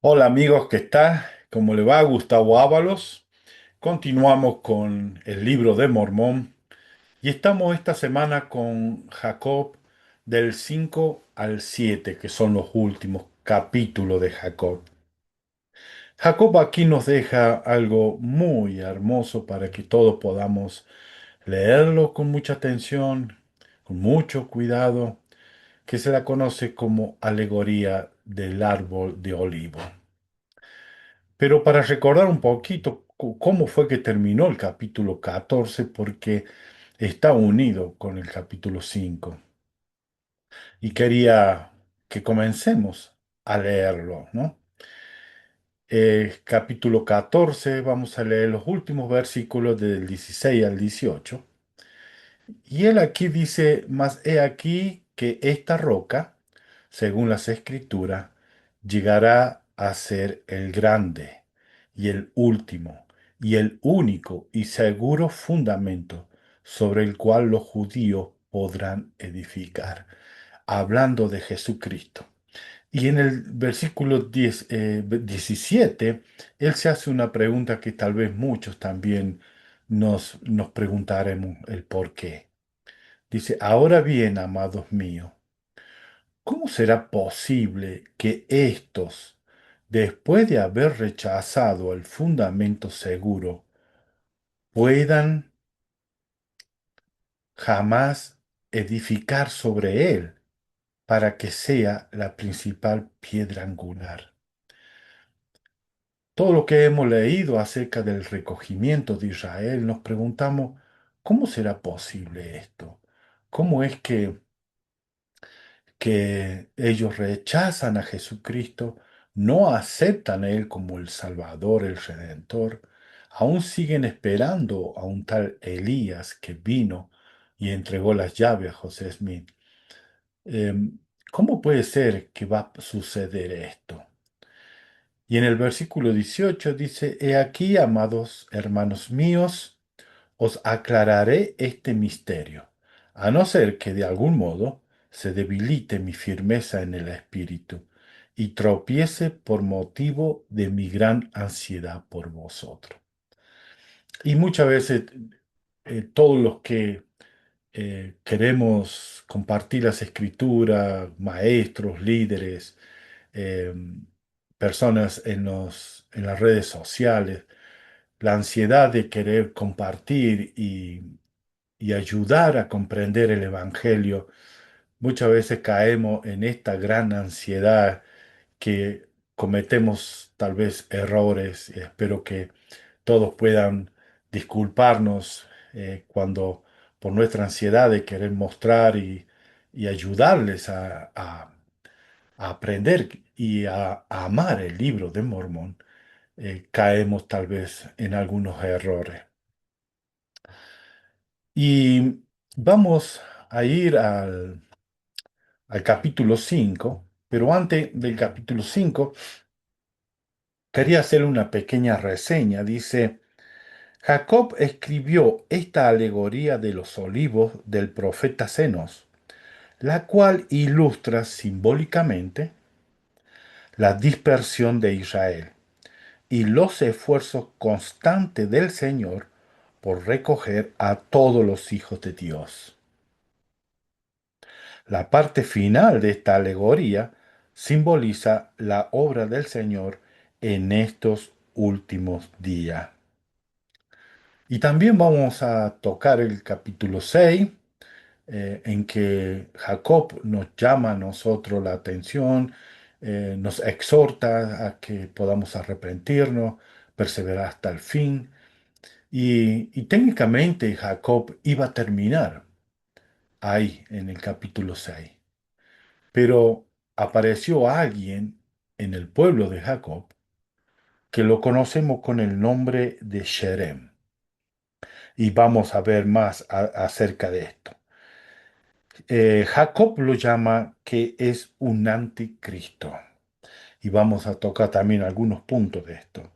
Hola amigos, ¿qué tal? ¿Cómo le va? Gustavo Ábalos. Continuamos con el libro de Mormón y estamos esta semana con Jacob del 5 al 7, que son los últimos capítulos de Jacob. Jacob aquí nos deja algo muy hermoso para que todos podamos leerlo con mucha atención, con mucho cuidado, que se la conoce como alegoría del árbol de olivo. Pero para recordar un poquito cómo fue que terminó el capítulo 14, porque está unido con el capítulo 5. Y quería que comencemos a leerlo, ¿no? Capítulo 14, vamos a leer los últimos versículos del 16 al 18. Y él aquí dice, mas he aquí que esta roca, según las escrituras, llegará a ser el grande y el último y el único y seguro fundamento sobre el cual los judíos podrán edificar, hablando de Jesucristo. Y en el versículo 17, él se hace una pregunta que tal vez muchos también nos preguntaremos el por qué. Dice, ahora bien, amados míos, ¿cómo será posible que estos, después de haber rechazado el fundamento seguro, puedan jamás edificar sobre él para que sea la principal piedra angular? Todo lo que hemos leído acerca del recogimiento de Israel, nos preguntamos, ¿cómo será posible esto? ¿Cómo es que ellos rechazan a Jesucristo, no aceptan a Él como el Salvador, el Redentor, aún siguen esperando a un tal Elías que vino y entregó las llaves a José Smith? ¿Cómo puede ser que va a suceder esto? Y en el versículo 18 dice, He aquí, amados hermanos míos, os aclararé este misterio, a no ser que de algún modo se debilite mi firmeza en el espíritu y tropiece por motivo de mi gran ansiedad por vosotros. Y muchas veces todos los que queremos compartir las escrituras, maestros, líderes, eh, personas en las redes sociales, la ansiedad de querer compartir y ayudar a comprender el Evangelio, muchas veces caemos en esta gran ansiedad que cometemos tal vez errores. Y espero que todos puedan disculparnos cuando por nuestra ansiedad de querer mostrar y ayudarles a aprender y a amar el libro de Mormón, caemos tal vez en algunos errores. Y vamos a ir al capítulo 5, pero antes del capítulo 5 quería hacer una pequeña reseña. Dice, Jacob escribió esta alegoría de los olivos del profeta Zenos, la cual ilustra simbólicamente la dispersión de Israel y los esfuerzos constantes del Señor por recoger a todos los hijos de Dios. La parte final de esta alegoría simboliza la obra del Señor en estos últimos días. Y también vamos a tocar el capítulo 6, en que Jacob nos llama a nosotros la atención, nos exhorta a que podamos arrepentirnos, perseverar hasta el fin. Y técnicamente Jacob iba a terminar ahí en el capítulo 6. Pero apareció alguien en el pueblo de Jacob que lo conocemos con el nombre de Sherem. Y vamos a ver más acerca de esto. Jacob lo llama que es un anticristo. Y vamos a tocar también algunos puntos de esto.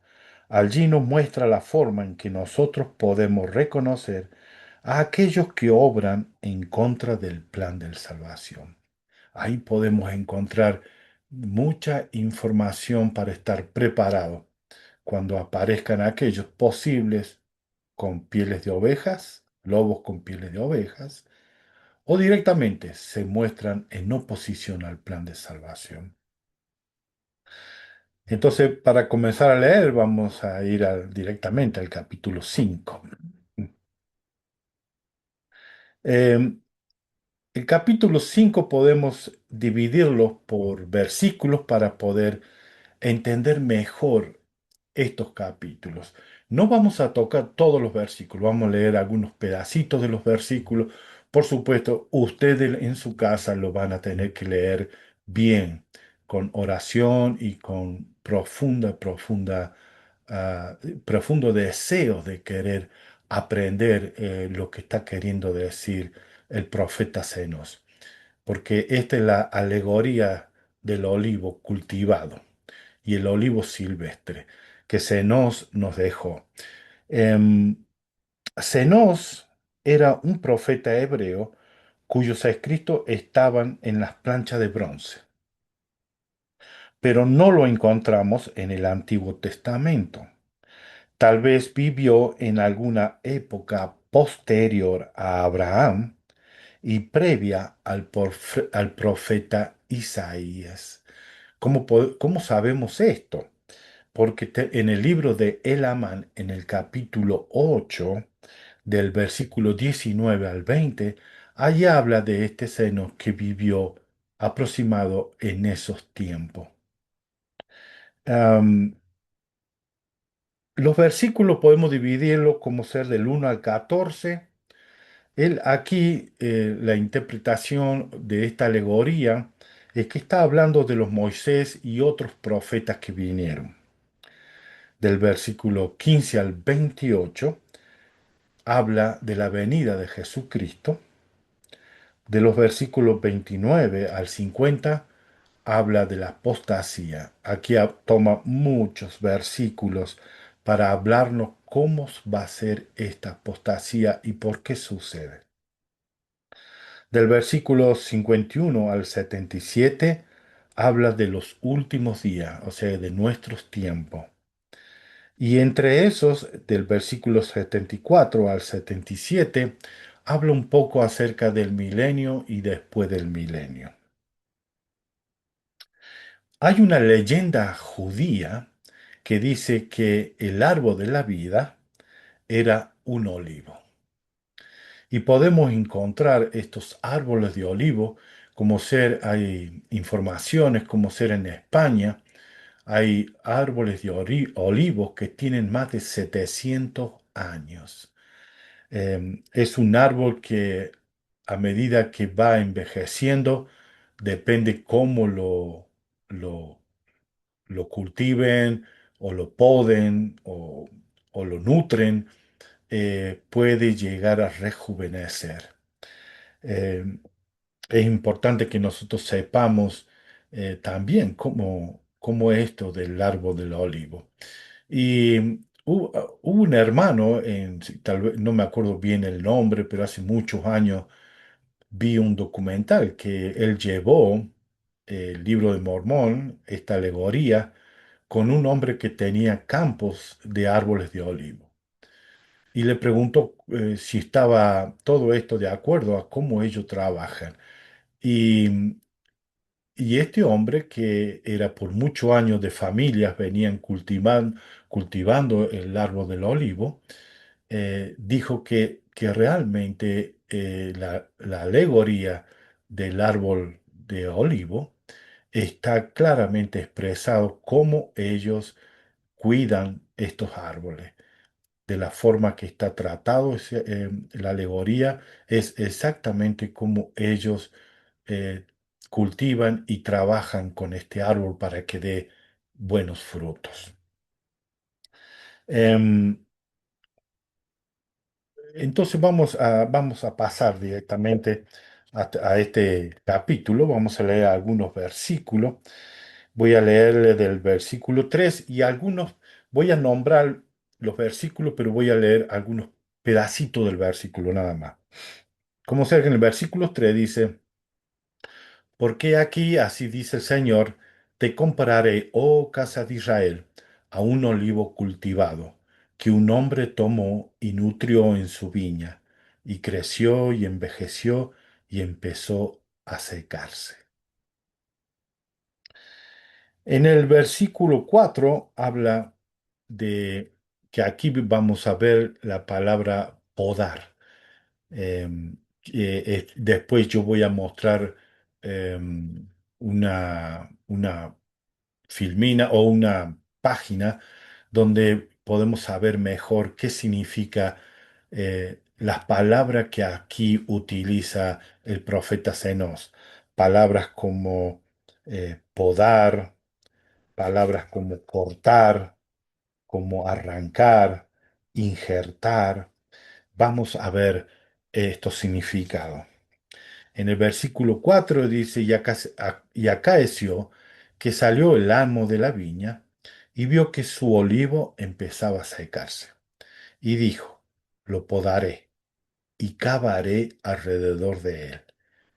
Allí nos muestra la forma en que nosotros podemos reconocer a aquellos que obran en contra del plan de salvación. Ahí podemos encontrar mucha información para estar preparado cuando aparezcan aquellos posibles con pieles de ovejas, lobos con pieles de ovejas, o directamente se muestran en oposición al plan de salvación. Entonces, para comenzar a leer, vamos a ir directamente al capítulo 5. Eh, el capítulo 5 podemos dividirlo por versículos para poder entender mejor estos capítulos. No vamos a tocar todos los versículos, vamos a leer algunos pedacitos de los versículos. Por supuesto, ustedes en su casa lo van a tener que leer bien, con oración y con profundo deseo de querer aprender lo que está queriendo decir el profeta Zenos, porque esta es la alegoría del olivo cultivado y el olivo silvestre que Zenos nos dejó. Em, Zenos era un profeta hebreo cuyos escritos estaban en las planchas de bronce, pero no lo encontramos en el Antiguo Testamento. Tal vez vivió en alguna época posterior a Abraham y previa al profeta Isaías. ¿Cómo sabemos esto? Porque en el libro de Elamán, en el capítulo 8, del versículo 19 al 20, allí habla de este seno que vivió aproximado en esos tiempos. Am, los versículos podemos dividirlos como ser del 1 al 14. Aquí la interpretación de esta alegoría es que está hablando de los Moisés y otros profetas que vinieron. Del versículo 15 al 28 habla de la venida de Jesucristo. De los versículos 29 al 50 habla de la apostasía. Aquí toma muchos versículos para hablarnos cómo va a ser esta apostasía y por qué sucede. Del versículo 51 al 77 habla de los últimos días, o sea, de nuestros tiempos. Y entre esos, del versículo 74 al 77, habla un poco acerca del milenio y después del milenio. Hay una leyenda judía que dice que el árbol de la vida era un olivo. Y podemos encontrar estos árboles de olivo como ser, hay informaciones como ser en España, hay árboles de olivos que tienen más de 700 años. Es un árbol que a medida que va envejeciendo, depende cómo lo, lo cultiven o lo poden o lo nutren, puede llegar a rejuvenecer. Eh, es importante que nosotros sepamos también cómo es esto del árbol del olivo. Y hubo un hermano, sí, tal vez no me acuerdo bien el nombre, pero hace muchos años vi un documental que él llevó el libro de Mormón, esta alegoría, con un hombre que tenía campos de árboles de olivo. Y le preguntó si estaba todo esto de acuerdo a cómo ellos trabajan. Y, y este hombre, que era por muchos años de familias, venían cultivando el árbol del olivo, dijo que realmente la alegoría del árbol de olivo está claramente expresado cómo ellos cuidan estos árboles. De la forma que está tratado la alegoría es exactamente como ellos eh, cultivan y trabajan con este árbol para que dé buenos frutos. Em, entonces vamos a pasar directamente a este capítulo. Vamos a leer algunos versículos. Voy a leerle del versículo 3 y algunos, voy a nombrar los versículos, pero voy a leer algunos pedacitos del versículo nada más. Como sea que en el versículo 3 dice, porque aquí, así dice el Señor, Te compararé, oh casa de Israel, a un olivo cultivado, que un hombre tomó y nutrió en su viña, y creció y envejeció y empezó a secarse. En el versículo 4 habla de que aquí vamos a ver la palabra podar. Después yo voy a mostrar una filmina o una página donde podemos saber mejor qué significa las palabras que aquí utiliza el profeta Zenos. Palabras como podar, palabras como cortar, como arrancar, injertar. Vamos a ver estos significados. En el versículo 4 dice, y acaeció que salió el amo de la viña y vio que su olivo empezaba a secarse. Y dijo, lo podaré y cavaré alrededor de él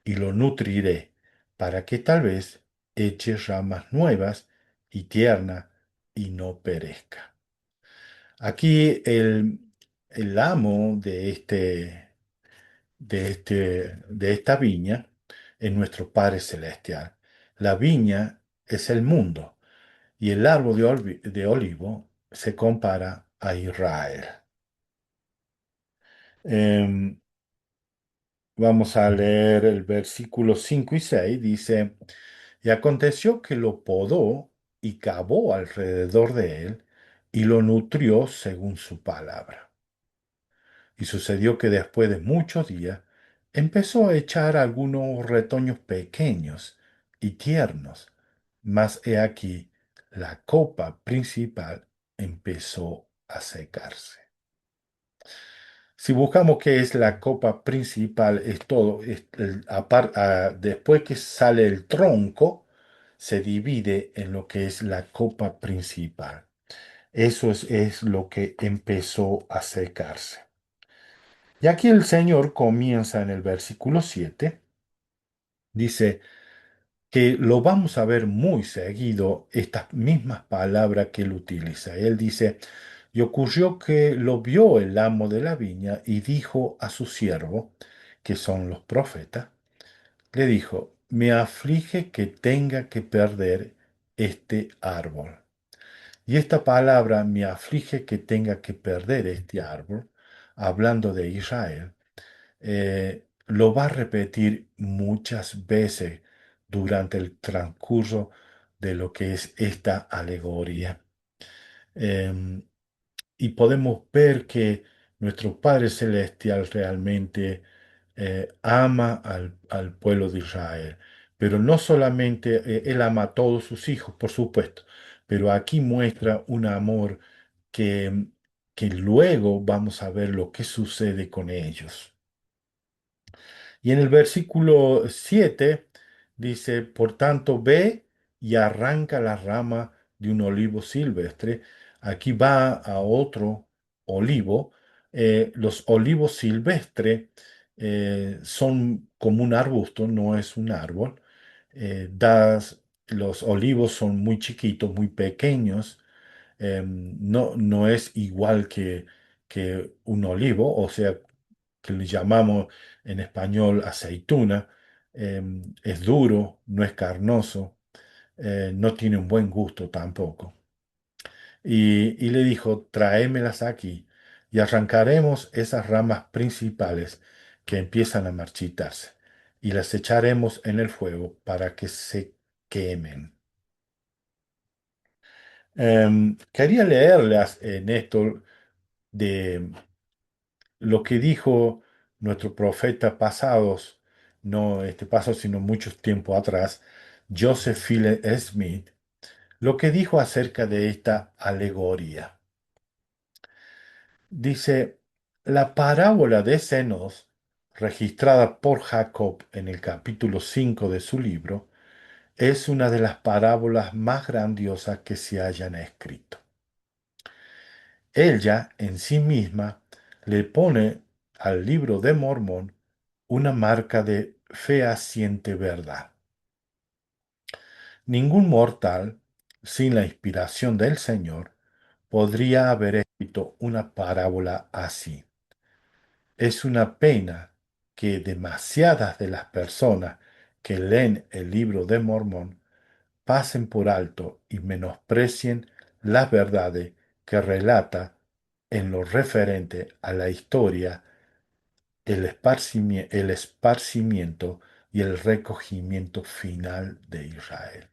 y lo nutriré para que tal vez eche ramas nuevas y tierna y no perezca. Aquí el amo de esta viña es nuestro Padre Celestial. La viña es el mundo y el árbol de olivo se compara a Israel. Em, Vamos a leer el versículo 5 y 6. Dice, y aconteció que lo podó y cavó alrededor de él y lo nutrió según su palabra. Y sucedió que después de muchos días empezó a echar algunos retoños pequeños y tiernos, mas he aquí la copa principal empezó a secarse. Si buscamos qué es la copa principal, es todo, después que sale el tronco, se divide en lo que es la copa principal. Eso es lo que empezó a secarse. Y aquí el Señor comienza en el versículo 7, dice que lo vamos a ver muy seguido, estas mismas palabras que él utiliza. Él dice, y ocurrió que lo vio el amo de la viña y dijo a su siervo, que son los profetas, le dijo, me aflige que tenga que perder este árbol. Y esta palabra, me aflige que tenga que perder este árbol, hablando de Israel, lo va a repetir muchas veces durante el transcurso de lo que es esta alegoría. Em, y podemos ver que nuestro Padre Celestial realmente ama al pueblo de Israel, pero no solamente Él ama a todos sus hijos, por supuesto, pero aquí muestra un amor que, que luego vamos a ver lo que sucede con ellos. Y en el versículo 7 dice, por tanto, ve y arranca la rama de un olivo silvestre. Aquí va a otro olivo. Los olivos silvestres son como un arbusto, no es un árbol. Los olivos son muy chiquitos, muy pequeños. No es igual que un olivo, o sea, que le llamamos en español aceituna. Es duro, no es carnoso, no tiene un buen gusto tampoco. Y le dijo, tráemelas aquí y arrancaremos esas ramas principales que empiezan a marchitarse y las echaremos en el fuego para que se quemen. Quería leerles en esto de lo que dijo nuestro profeta pasados, no este paso, sino mucho tiempo atrás, Joseph Philip Smith, lo que dijo acerca de esta alegoría. Dice, la parábola de Zenos, registrada por Jacob en el capítulo 5 de su libro, es una de las parábolas más grandiosas que se hayan escrito. Ella en sí misma le pone al libro de Mormón una marca de fehaciente verdad. Ningún mortal, sin la inspiración del Señor, podría haber escrito una parábola así. Es una pena que demasiadas de las personas que leen el libro de Mormón pasen por alto y menosprecien las verdades que relata en lo referente a la historia, el esparcimiento y el recogimiento final de Israel.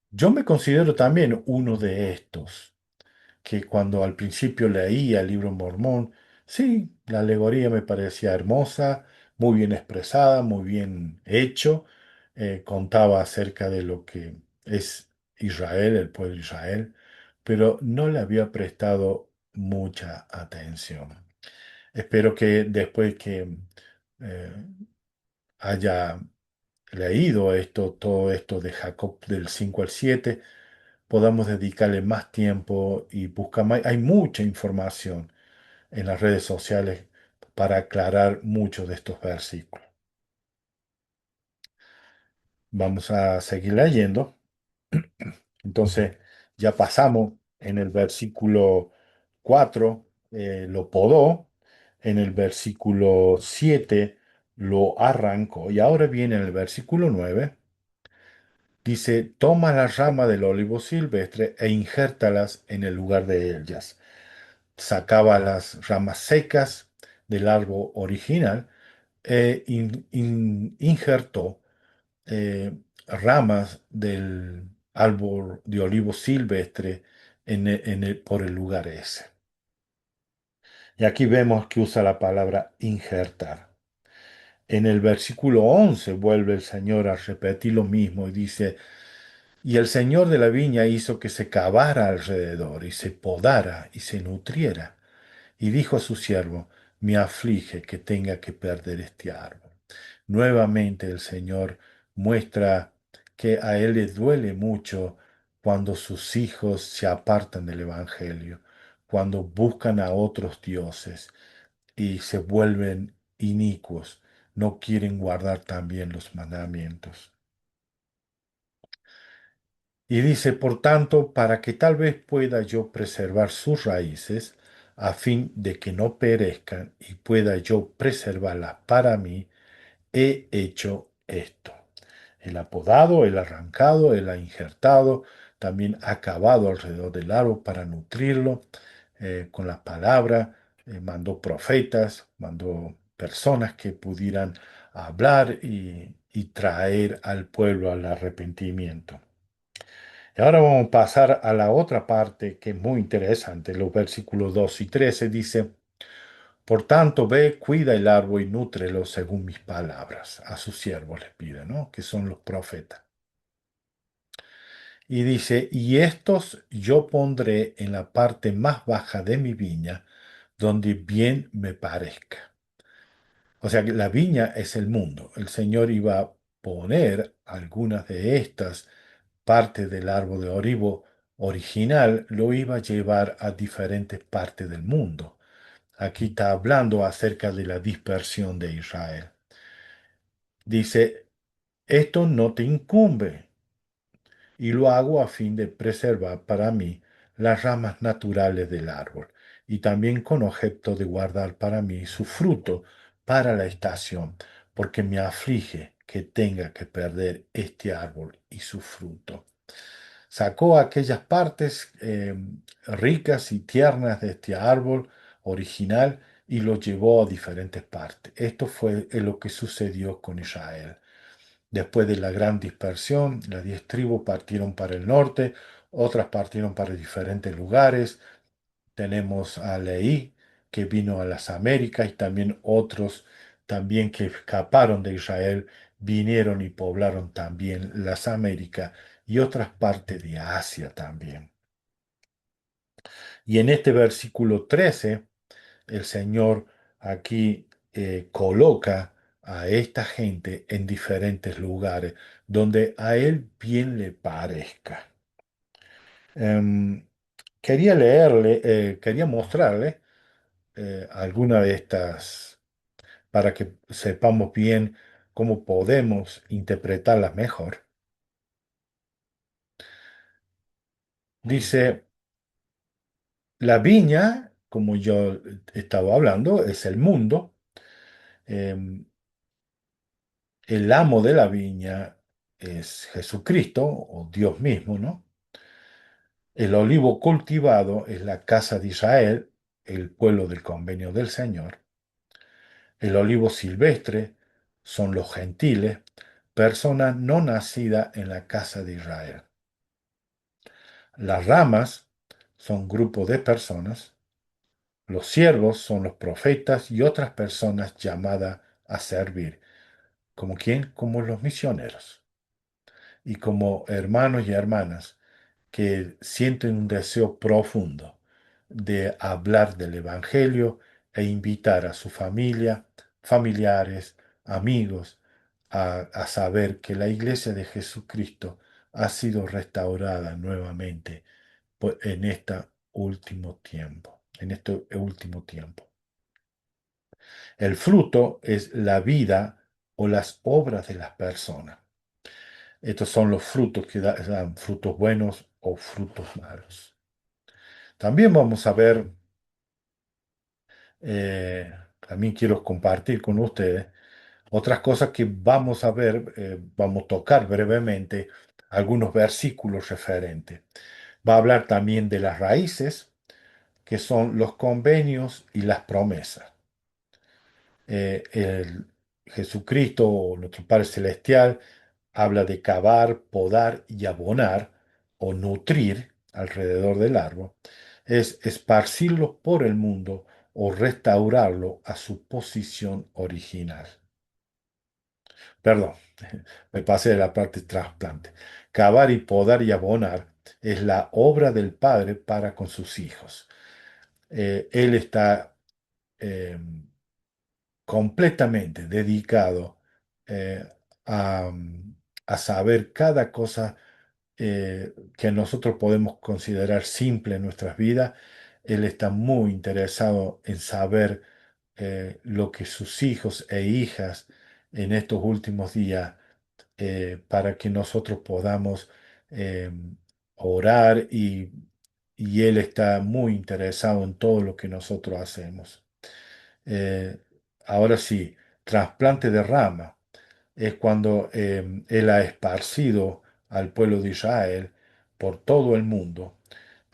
Yo me considero también uno de estos, que cuando al principio leía el libro Mormón, sí, la alegoría me parecía hermosa, muy bien expresada, muy bien hecho, contaba acerca de lo que es Israel, el pueblo de Israel, pero no le había prestado mucha atención. Espero que después que eh, haya leído esto, todo esto de Jacob del 5 al 7, podamos dedicarle más tiempo y buscar más. Hay mucha información en las redes sociales para aclarar muchos de estos versículos. Vamos a seguir leyendo. Entonces, ya pasamos en el versículo 4, lo podó, en el versículo 7 lo arrancó y ahora viene en el versículo 9. Dice, toma la rama del olivo silvestre e injértalas en el lugar de ellas. Sacaba las ramas secas del árbol original e injertó ramas del árbol de olivo silvestre por el lugar ese. Y aquí vemos que usa la palabra injertar. En el versículo 11 vuelve el Señor a repetir lo mismo y dice, y el Señor de la viña hizo que se cavara alrededor y se podara y se nutriera. Y dijo a su siervo, me aflige que tenga que perder este árbol. Nuevamente el Señor muestra que a Él le duele mucho cuando sus hijos se apartan del Evangelio, cuando buscan a otros dioses y se vuelven inicuos, no quieren guardar también los mandamientos. Y dice, por tanto, para que tal vez pueda yo preservar sus raíces, a fin de que no perezcan y pueda yo preservarlas para mí, he hecho esto. El apodado, el arrancado, el ha injertado, también ha cavado alrededor del árbol para nutrirlo con las palabras, mandó profetas, mandó personas que pudieran hablar y traer al pueblo al arrepentimiento. Y ahora vamos a pasar a la otra parte que es muy interesante. Los versículos 2 y 13 dice, por tanto, ve, cuida el árbol y nútrelo según mis palabras. A sus siervos les pide, ¿no? Que son los profetas. Y dice, y estos yo pondré en la parte más baja de mi viña, donde bien me parezca. O sea que la viña es el mundo. El Señor iba a poner algunas de estas partes del árbol de olivo original, lo iba a llevar a diferentes partes del mundo. Aquí está hablando acerca de la dispersión de Israel. Dice, esto no te incumbe, y lo hago a fin de preservar para mí las ramas naturales del árbol, y también con objeto de guardar para mí su fruto para la estación, porque me aflige que tenga que perder este árbol y su fruto. Sacó aquellas partes ricas y tiernas de este árbol original y lo llevó a diferentes partes. Esto fue lo que sucedió con Israel. Después de la gran dispersión, las 10 tribus partieron para el norte, otras partieron para diferentes lugares. Tenemos a Leí, que vino a las Américas, y también otros también que escaparon de Israel, vinieron y poblaron también las Américas y otras partes de Asia también. Y en este versículo 13, el Señor aquí coloca a esta gente en diferentes lugares donde a Él bien le parezca. Em, quería leerle, quería mostrarle alguna de estas para que sepamos bien cómo podemos interpretarlas mejor. Dice, la viña, como yo estaba hablando, es el mundo. Em, el amo de la viña es Jesucristo o Dios mismo, ¿no? El olivo cultivado es la casa de Israel, el pueblo del convenio del Señor. El olivo silvestre son los gentiles, personas no nacidas en la casa de Israel. Las ramas son grupos de personas. Los siervos son los profetas y otras personas llamadas a servir. ¿Como quién? Como los misioneros. Y como hermanos y hermanas que sienten un deseo profundo de hablar del Evangelio e invitar a su familia, familiares, amigos, a saber que la iglesia de Jesucristo ha sido restaurada nuevamente en este último tiempo, en este último tiempo. El fruto es la vida o las obras de las personas. Estos son los frutos que dan frutos buenos o frutos malos. También vamos a ver, también quiero compartir con ustedes otras cosas que vamos a ver, vamos a tocar brevemente algunos versículos referentes. Va a hablar también de las raíces, que son los convenios y las promesas. El Jesucristo, o nuestro Padre Celestial, habla de cavar, podar y abonar o nutrir alrededor del árbol. Es esparcirlo por el mundo o restaurarlo a su posición original. Perdón, me pasé de la parte trasplante. Cavar y podar y abonar es la obra del Padre para con sus hijos. Él está eh, completamente dedicado eh, a, a saber cada cosa que nosotros podemos considerar simple en nuestras vidas. Él está muy interesado en saber lo que sus hijos e hijas en estos últimos días, para que nosotros podamos eh, orar y Él está muy interesado en todo lo que nosotros hacemos. Eh, ahora sí, trasplante de rama es cuando Él ha esparcido al pueblo de Israel por todo el mundo,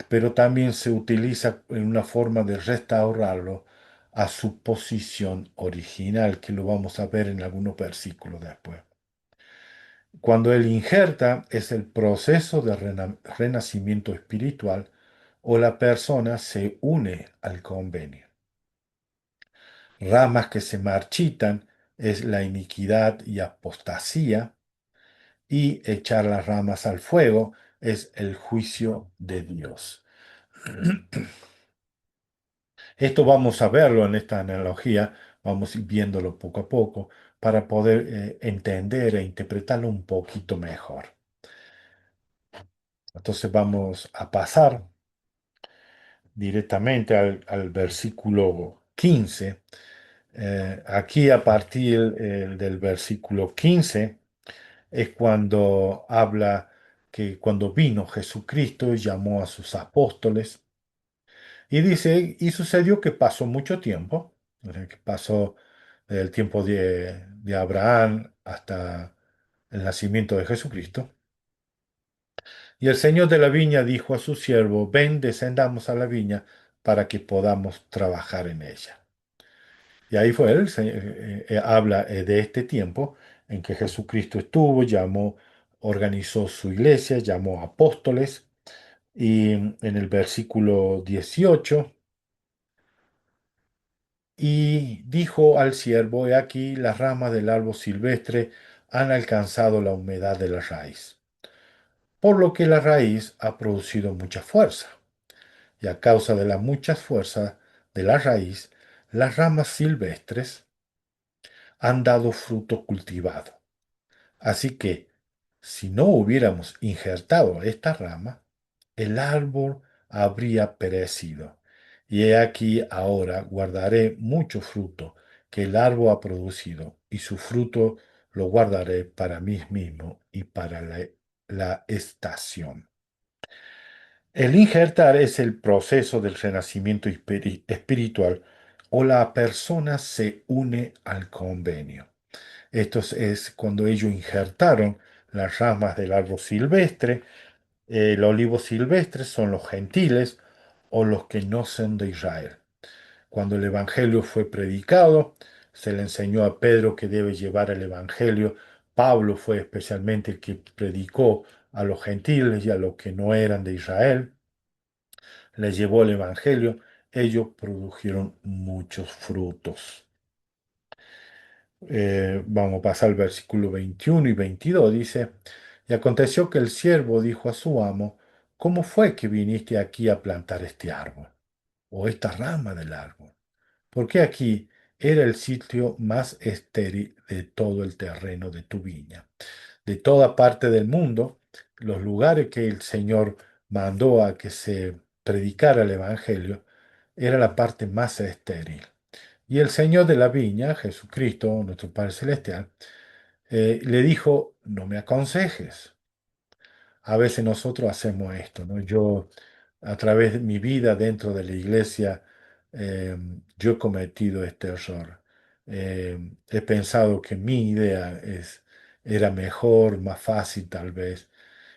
pero también se utiliza en una forma de restaurarlo a su posición original, que lo vamos a ver en algunos versículos después. Cuando Él injerta es el proceso de renacimiento espiritual o la persona se une al convenio. Ramas que se marchitan es la iniquidad y apostasía, y echar las ramas al fuego es el juicio de Dios. Esto vamos a verlo en esta analogía, vamos a ir viéndolo poco a poco para poder entender e interpretarlo un poquito mejor. Entonces vamos a pasar directamente al versículo 15. Aquí a partir del versículo 15 es cuando habla que cuando vino Jesucristo llamó a sus apóstoles y dice, y sucedió que pasó mucho tiempo, o sea, que pasó el tiempo de Abraham hasta el nacimiento de Jesucristo. Y el Señor de la viña dijo a su siervo, ven, descendamos a la viña para que podamos trabajar en ella. Y ahí fue él, habla de este tiempo en que Jesucristo estuvo, llamó, organizó su iglesia, llamó apóstoles, y en el versículo 18, y dijo al siervo, he aquí las ramas del árbol silvestre han alcanzado la humedad de la raíz, por lo que la raíz ha producido mucha fuerza, y a causa de la mucha fuerza de la raíz, las ramas silvestres han dado fruto cultivado. Así que, si no hubiéramos injertado esta rama, el árbol habría perecido. Y he aquí ahora guardaré mucho fruto que el árbol ha producido, y su fruto lo guardaré para mí mismo y para la estación. El injertar es el proceso del renacimiento espiritual o la persona se une al convenio. Es cuando ellos injertaron las ramas del árbol silvestre. El olivo silvestre son los gentiles o los que no son de Israel. Cuando el Evangelio fue predicado, se le enseñó a Pedro que debe llevar el Evangelio. Pablo fue especialmente el que predicó a los gentiles y a los que no eran de Israel. Les llevó el Evangelio. Ellos produjeron muchos frutos. Vamos a pasar al versículo 21 y 22. Dice, y aconteció que el siervo dijo a su amo, ¿cómo fue que viniste aquí a plantar este árbol o esta rama del árbol? Porque aquí era el sitio más estéril de todo el terreno de tu viña. De toda parte del mundo, los lugares que el Señor mandó a que se predicara el Evangelio, era la parte más estéril. Y el Señor de la viña, Jesucristo, nuestro Padre Celestial, le dijo, no me aconsejes. A veces nosotros hacemos esto, ¿no? Yo, a través de mi vida dentro de la iglesia, yo he cometido este error. He pensado que mi idea era mejor, más fácil tal vez,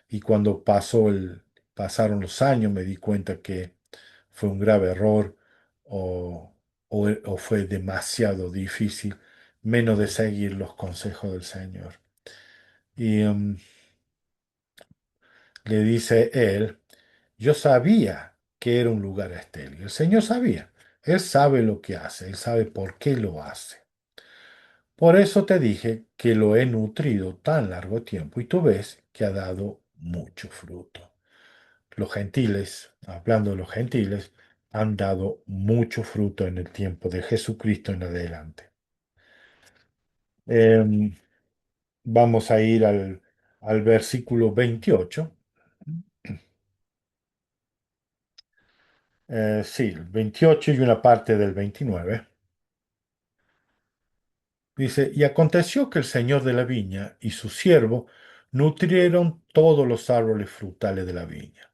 y cuando pasaron los años me di cuenta que fue un grave error o fue demasiado difícil, menos de seguir los consejos del Señor. Y le dice él, yo sabía que era un lugar estéril. El Señor sabía. Él sabe lo que hace. Él sabe por qué lo hace. Por eso te dije que lo he nutrido tan largo tiempo y tú ves que ha dado mucho fruto. Los gentiles, hablando de los gentiles, han dado mucho fruto en el tiempo de Jesucristo en adelante. Em, Vamos a ir al versículo 28. Sí, el 28 y una parte del 29. Dice, y aconteció que el señor de la viña y su siervo nutrieron todos los árboles frutales de la viña.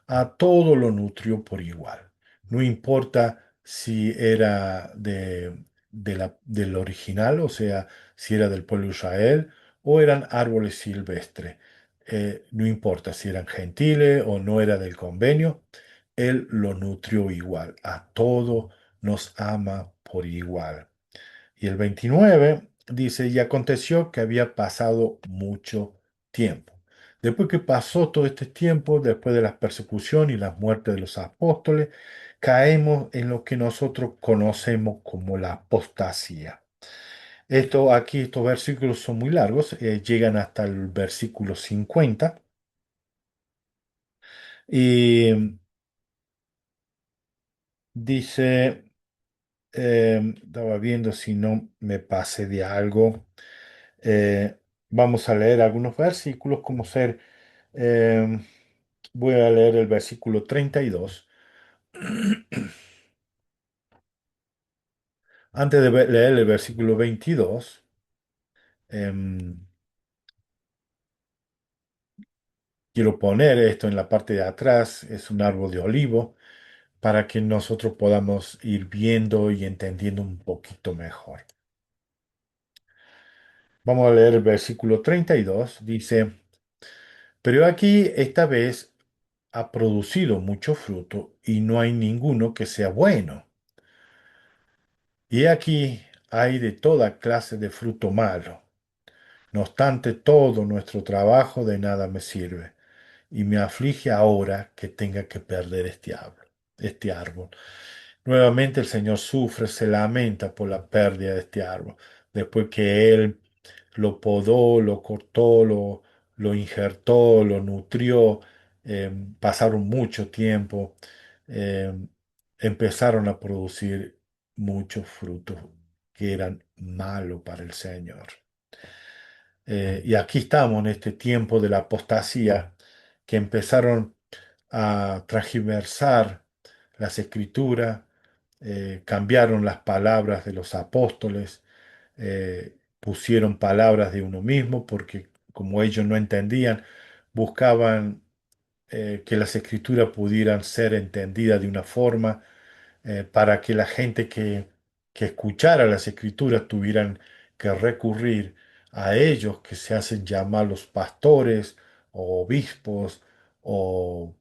A todo lo nutrió por igual. No importa si era del original, o sea, si era del pueblo de Israel, o eran árboles silvestres. No importa si eran gentiles o no era del convenio, él lo nutrió igual. A todo nos ama por igual. Y el 29 dice, y aconteció que había pasado mucho tiempo. Después que pasó todo este tiempo, después de la persecución y la muerte de los apóstoles, caemos en lo que nosotros conocemos como la apostasía. Estos versículos son muy largos, llegan hasta el versículo 50 y dice, estaba viendo si no me pasé de algo. Eh, Vamos a leer algunos versículos, como ser, eh, voy a leer el versículo 32. Antes de leer el versículo 22, em, quiero poner esto en la parte de atrás, es un árbol de olivo, para que nosotros podamos ir viendo y entendiendo un poquito mejor. Vamos a leer el versículo 32, dice, pero aquí esta vez ha producido mucho fruto y no hay ninguno que sea bueno. Y aquí hay de toda clase de fruto malo. No obstante, todo nuestro trabajo de nada me sirve, y me aflige ahora que tenga que perder este árbol. Nuevamente el Señor sufre, se lamenta por la pérdida de este árbol, después que Él lo podó, lo cortó, lo injertó, lo nutrió, pasaron mucho tiempo, eh, empezaron a producir muchos frutos que eran malos para el Señor. Y aquí estamos en este tiempo de la apostasía que empezaron a transgiversar las escrituras, cambiaron las palabras de los apóstoles, pusieron palabras de uno mismo porque como ellos no entendían, buscaban que las escrituras pudieran ser entendidas de una forma para que la gente que escuchara las escrituras tuvieran que recurrir a ellos que se hacen llamar los pastores o obispos o,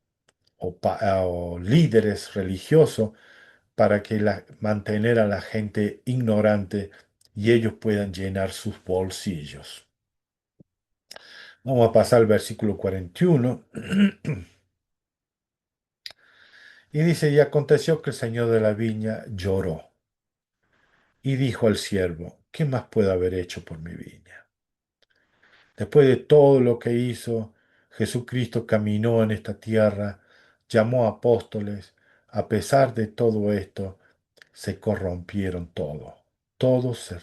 o líderes religiosos para que mantener a la gente ignorante y ellos puedan llenar sus bolsillos. Vamos a pasar al versículo 41. Y dice, y aconteció que el señor de la viña lloró y dijo al siervo, ¿qué más puedo haber hecho por mi viña? Después de todo lo que hizo, Jesucristo caminó en esta tierra, llamó apóstoles, a pesar de todo esto, se corrompieron todos, todos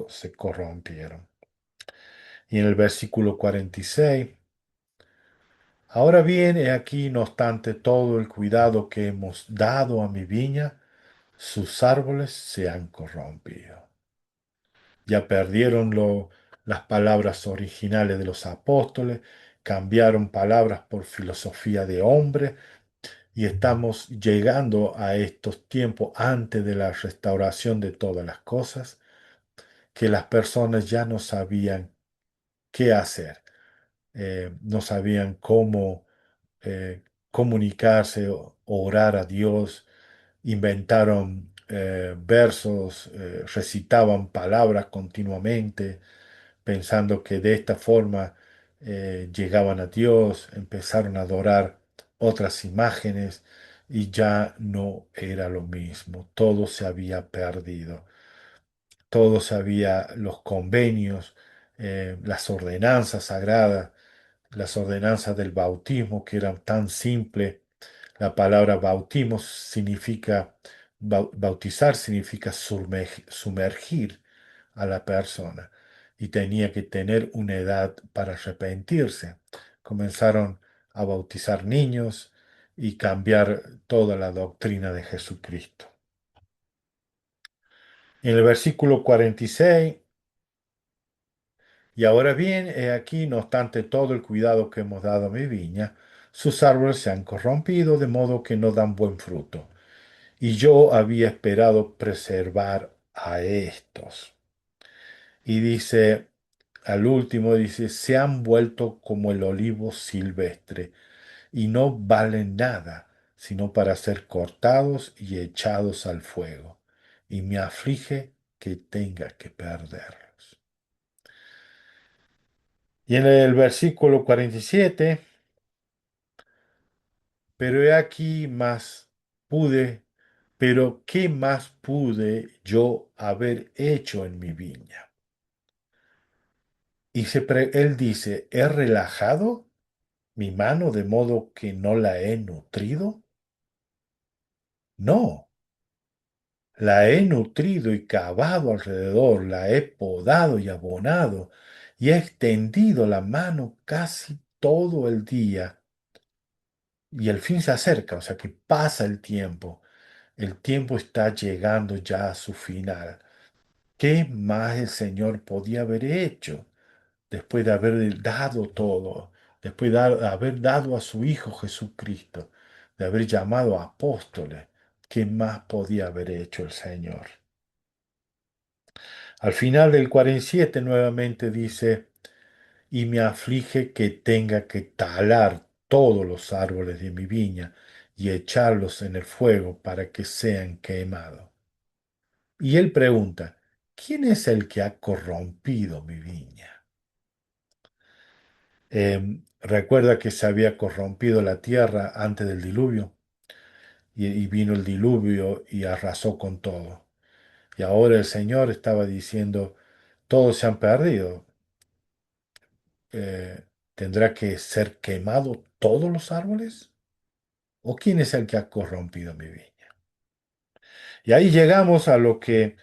se corrompieron. Y en el versículo 46, ahora bien, he aquí, no obstante todo el cuidado que hemos dado a mi viña, sus árboles se han corrompido. Ya perdieron las palabras originales de los apóstoles, cambiaron palabras por filosofía de hombre y estamos llegando a estos tiempos antes de la restauración de todas las cosas, que las personas ya no sabían qué hacer, no sabían cómo comunicarse, orar a Dios, inventaron versos, recitaban palabras continuamente, pensando que de esta forma llegaban a Dios, empezaron a adorar otras imágenes y ya no era lo mismo, todo se había perdido, todo se había, los convenios, las ordenanzas sagradas, las ordenanzas del bautismo que eran tan simples. La palabra bautismo significa, bautizar significa sumergir a la persona y tenía que tener una edad para arrepentirse. Comenzaron a bautizar niños y cambiar toda la doctrina de Jesucristo. En el versículo 46, y ahora bien, he aquí, no obstante todo el cuidado que hemos dado a mi viña, sus árboles se han corrompido, de modo que no dan buen fruto. Y yo había esperado preservar a estos. Y dice, al último, dice, se han vuelto como el olivo silvestre, y no valen nada, sino para ser cortados y echados al fuego. Y me aflige que tenga que perderlos. Y en el versículo 47, pero he aquí más pude, pero ¿qué más pude yo haber hecho en mi viña? Y él dice, ¿he relajado mi mano de modo que no la he nutrido? No, la he nutrido y cavado alrededor, la he podado y abonado, y he extendido la mano casi todo el día. Y el fin se acerca, o sea que pasa el tiempo. El tiempo está llegando ya a su final. ¿Qué más el Señor podía haber hecho después de haber dado todo, después de haber dado a su Hijo Jesucristo, de haber llamado a apóstoles? ¿Qué más podía haber hecho el Señor? Al final del 47 nuevamente dice, y me aflige que tenga que talar todos los árboles de mi viña y echarlos en el fuego para que sean quemados. Y él pregunta, ¿quién es el que ha corrompido mi viña? Recuerda que se había corrompido la tierra antes del diluvio y vino el diluvio y arrasó con todo. Y ahora el Señor estaba diciendo, todos se han perdido. ¿Tendrá que ser quemado todos los árboles? ¿O quién es el que ha corrompido mi viña? Y ahí llegamos a lo que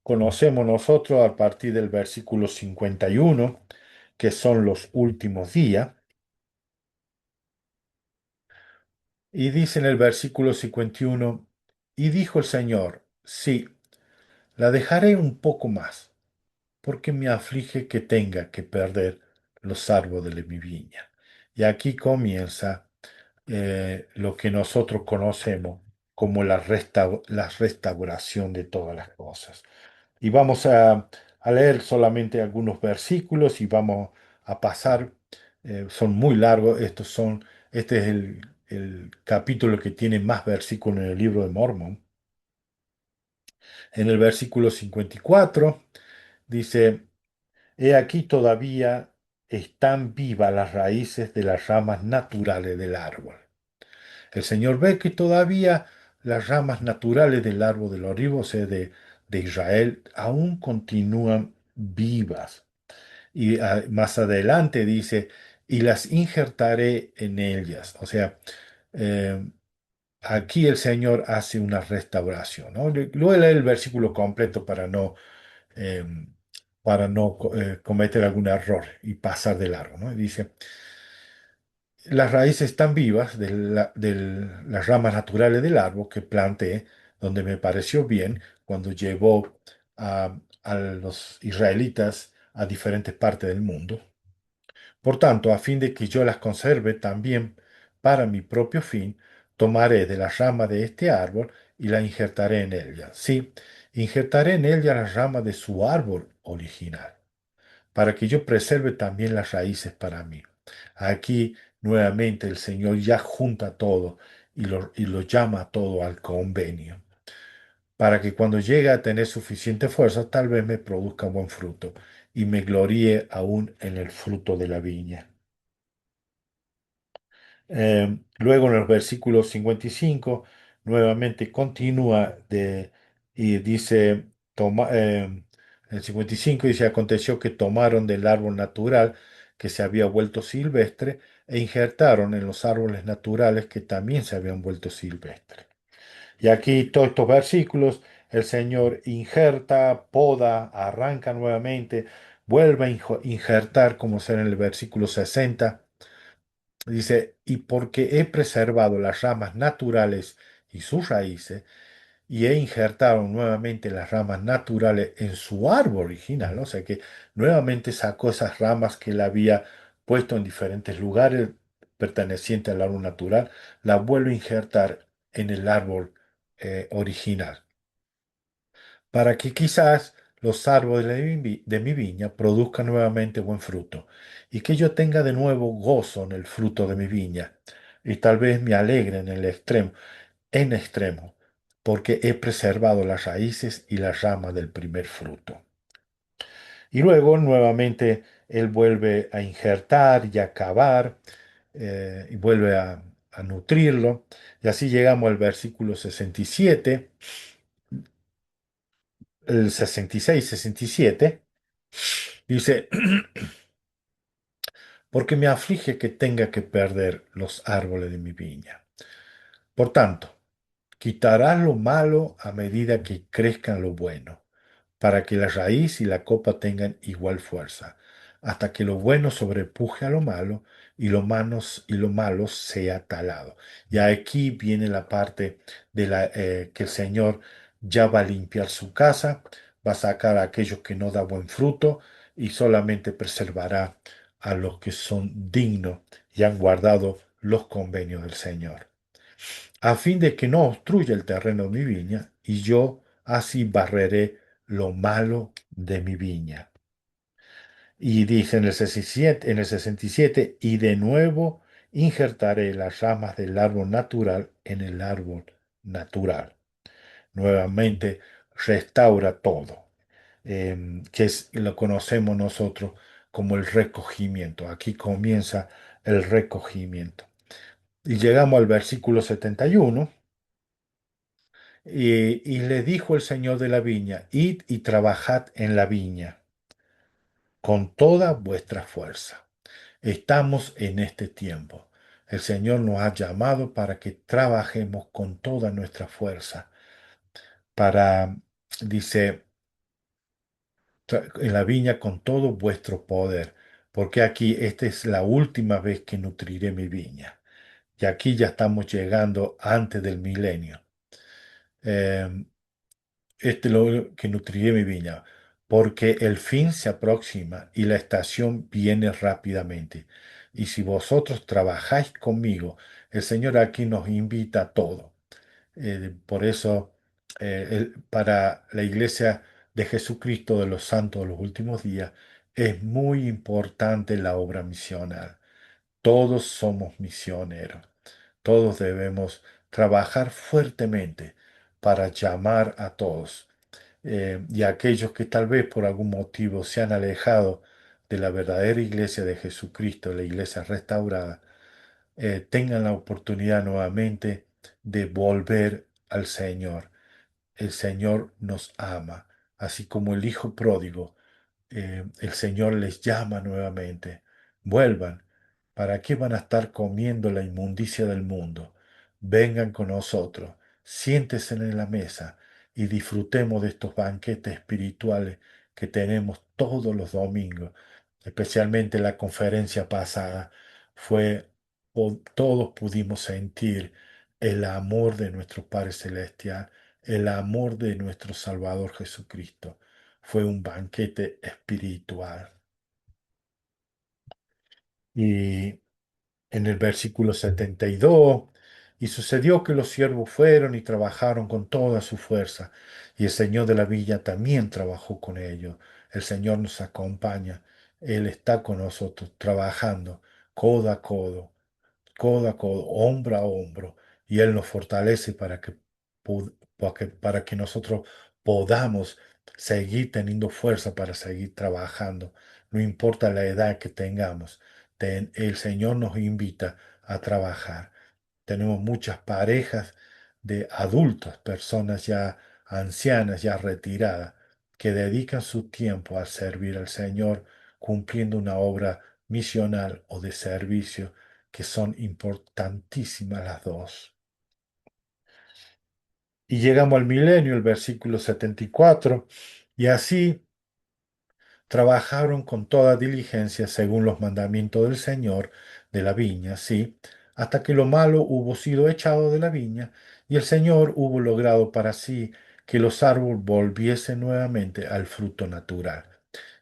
conocemos nosotros a partir del versículo 51, que son los últimos días. Y dice en el versículo 51, y dijo el Señor, sí, la dejaré un poco más, porque me aflige que tenga que perder los árboles de mi viña. Y aquí comienza lo que nosotros conocemos como la restauración de todas las cosas. Y vamos a leer solamente algunos versículos y vamos a pasar, son muy largos, este es el capítulo que tiene más versículos en el libro de Mormón. En el versículo 54 dice, He aquí todavía están vivas las raíces de las ramas naturales del árbol. El Señor ve que todavía las ramas naturales del árbol del olivo, o sea, de Israel, aún continúan vivas. Y más adelante dice, y las injertaré en ellas. O sea, eh, aquí el Señor hace una restauración, ¿no? Luego leer el versículo completo eh, para no cometer algún error y pasar de largo, ¿no? Dice, las raíces están vivas de las ramas naturales del árbol que planté, donde me pareció bien cuando llevó a los israelitas a diferentes partes del mundo. Por tanto, a fin de que yo las conserve también para mi propio fin, tomaré de la rama de este árbol y la injertaré en ella. Sí, injertaré en ella la rama de su árbol original, para que yo preserve también las raíces para mí. Aquí nuevamente el Señor ya junta todo y lo llama todo al convenio, para que cuando llegue a tener suficiente fuerza, tal vez me produzca buen fruto y me gloríe aún en el fruto de la viña. Luego en el versículo 55 nuevamente continúa y dice, el 55 dice, aconteció que tomaron del árbol natural que se había vuelto silvestre e injertaron en los árboles naturales que también se habían vuelto silvestres. Y aquí todos estos versículos, el Señor injerta, poda, arranca nuevamente, vuelve a injertar, como será en el versículo 60. Dice, y porque he preservado las ramas naturales y sus raíces, y he injertado nuevamente las ramas naturales en su árbol original, ¿no? O sea que nuevamente sacó esas ramas que él había puesto en diferentes lugares pertenecientes al árbol natural, la vuelve a injertar en el árbol original para que quizás los árboles de mi viña produzcan nuevamente buen fruto, y que yo tenga de nuevo gozo en el fruto de mi viña, y tal vez me alegre en extremo, porque he preservado las raíces y las ramas del primer fruto. Y luego nuevamente él vuelve a injertar y a cavar, y vuelve a nutrirlo, y así llegamos al versículo 67, el 66, 67. Dice, porque me aflige que tenga que perder los árboles de mi viña. Por tanto, quitarás lo malo a medida que crezcan lo bueno, para que la raíz y la copa tengan igual fuerza, hasta que lo bueno sobrepuje a lo malo y lo malo sea talado. Y aquí viene la parte que el Señor ya va a limpiar su casa, va a sacar a aquellos que no da buen fruto y solamente preservará a los que son dignos y han guardado los convenios del Señor, a fin de que no obstruya el terreno de mi viña, y yo así barreré lo malo de mi viña. Y dice en el 67, y de nuevo injertaré las ramas del árbol natural en el árbol natural. Nuevamente restaura todo, lo conocemos nosotros como el recogimiento. Aquí comienza el recogimiento. Y llegamos al versículo 71. Y le dijo el señor de la viña, id y trabajad en la viña con toda vuestra fuerza. Estamos en este tiempo. El Señor nos ha llamado para que trabajemos con toda nuestra fuerza, dice, en la viña con todo vuestro poder, porque aquí esta es la última vez que nutriré mi viña. Y aquí ya estamos llegando antes del milenio. Em, este es lo que nutriré mi viña, porque el fin se aproxima y la estación viene rápidamente. y si vosotros trabajáis conmigo, el Señor aquí nos invita a todo. Por eso, para la iglesia de Jesucristo de los Santos de los últimos días, es muy importante la obra misional. Todos somos misioneros. Todos debemos trabajar fuertemente para llamar a todos. Y aquellos que tal vez por algún motivo se han alejado de la verdadera iglesia de Jesucristo, la iglesia restaurada, tengan la oportunidad nuevamente de volver al Señor. El Señor nos ama, así como el Hijo pródigo. El Señor les llama nuevamente. Vuelvan. ¿Para qué van a estar comiendo la inmundicia del mundo? Vengan con nosotros, siéntense en la mesa y disfrutemos de estos banquetes espirituales que tenemos todos los domingos. Especialmente la conferencia pasada fue, todos pudimos sentir el amor de nuestro Padre Celestial, el amor de nuestro Salvador Jesucristo. Fue un banquete espiritual. Y en el versículo 72, y sucedió que los siervos fueron y trabajaron con toda su fuerza, y el Señor de la villa también trabajó con ellos. El Señor nos acompaña, Él está con nosotros, trabajando codo a codo, codo a codo, hombro a hombro, y Él nos fortalece para que nosotros podamos seguir teniendo fuerza para seguir trabajando, no importa la edad que tengamos. El Señor nos invita a trabajar. Tenemos muchas parejas de adultos, personas ya ancianas, ya retiradas, que dedican su tiempo a servir al Señor cumpliendo una obra misional o de servicio que son importantísimas las dos. Y llegamos al milenio, el versículo 74, y así trabajaron con toda diligencia según los mandamientos del Señor de la viña, sí, hasta que lo malo hubo sido echado de la viña, y el Señor hubo logrado para sí que los árboles volviesen nuevamente al fruto natural,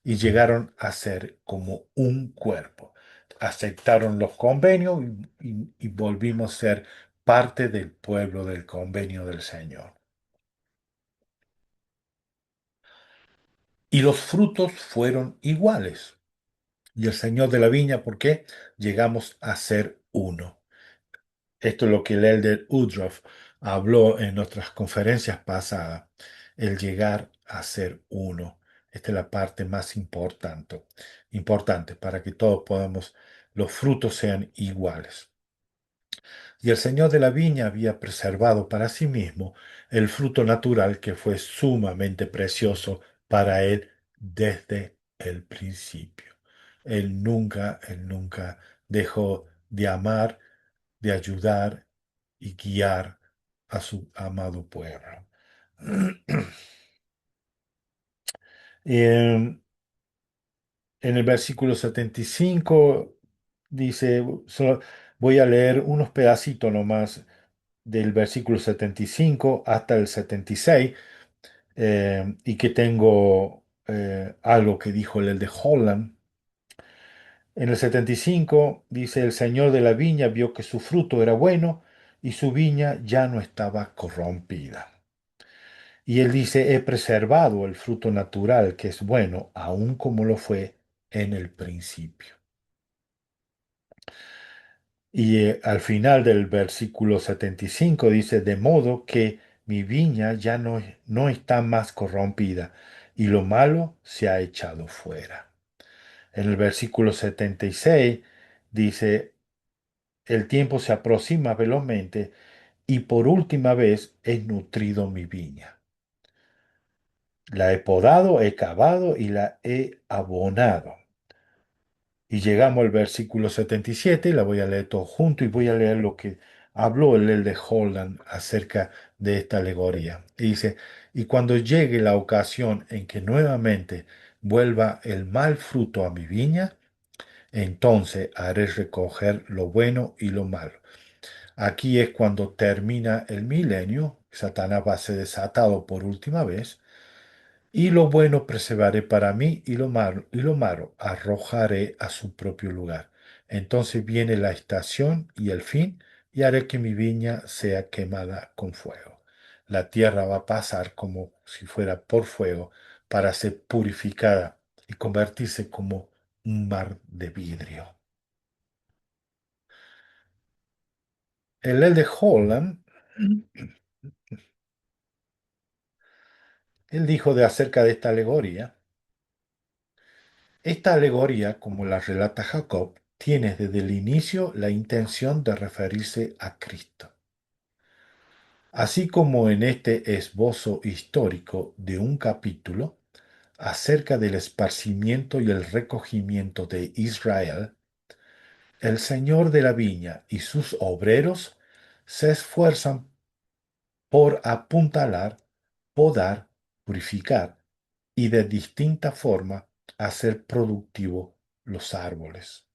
y llegaron a ser como un cuerpo. Aceptaron los convenios y volvimos a ser parte del pueblo del convenio del Señor. Y los frutos fueron iguales. Y el Señor de la viña, ¿por qué? Llegamos a ser uno. Esto es lo que el elder Woodruff habló en nuestras conferencias pasadas, el llegar a ser uno. Esta es la parte más importante para que todos podamos, los frutos sean iguales. Y el Señor de la viña había preservado para sí mismo el fruto natural que fue sumamente precioso para él desde el principio. Él nunca dejó de amar, de ayudar y guiar a su amado pueblo. En, en el versículo 75 dice, voy a leer unos pedacitos nomás del versículo 75 hasta el 76, y que tengo algo que dijo el de Holland. En el 75 dice, el señor de la viña vio que su fruto era bueno y su viña ya no estaba corrompida. Y él dice, he preservado el fruto natural que es bueno, aun como lo fue en el principio. Y al final del versículo 75 dice, de modo que mi viña ya no está más corrompida y lo malo se ha echado fuera. En el versículo 76 dice, el tiempo se aproxima velozmente y por última vez he nutrido mi viña. La he podado, he cavado y la he abonado. Y llegamos al versículo 77, la voy a leer todo junto y voy a leer lo que habló el de Holland acerca de esta alegoría. Y dice, y cuando llegue la ocasión en que nuevamente vuelva el mal fruto a mi viña, entonces haré recoger lo bueno y lo malo. Aquí es cuando termina el milenio, Satanás va a ser desatado por última vez, y lo bueno preservaré para mí y lo malo arrojaré a su propio lugar. Entonces viene la estación y el fin, y haré que mi viña sea quemada con fuego. La tierra va a pasar como si fuera por fuego para ser purificada y convertirse como un mar de vidrio. El L. de Holland, él dijo de acerca de esta alegoría, como la relata Jacob, tiene desde el inicio la intención de referirse a Cristo. Así como en este esbozo histórico de un capítulo acerca del esparcimiento y el recogimiento de Israel, el Señor de la viña y sus obreros se esfuerzan por apuntalar, podar, purificar y de distinta forma hacer productivo los árboles.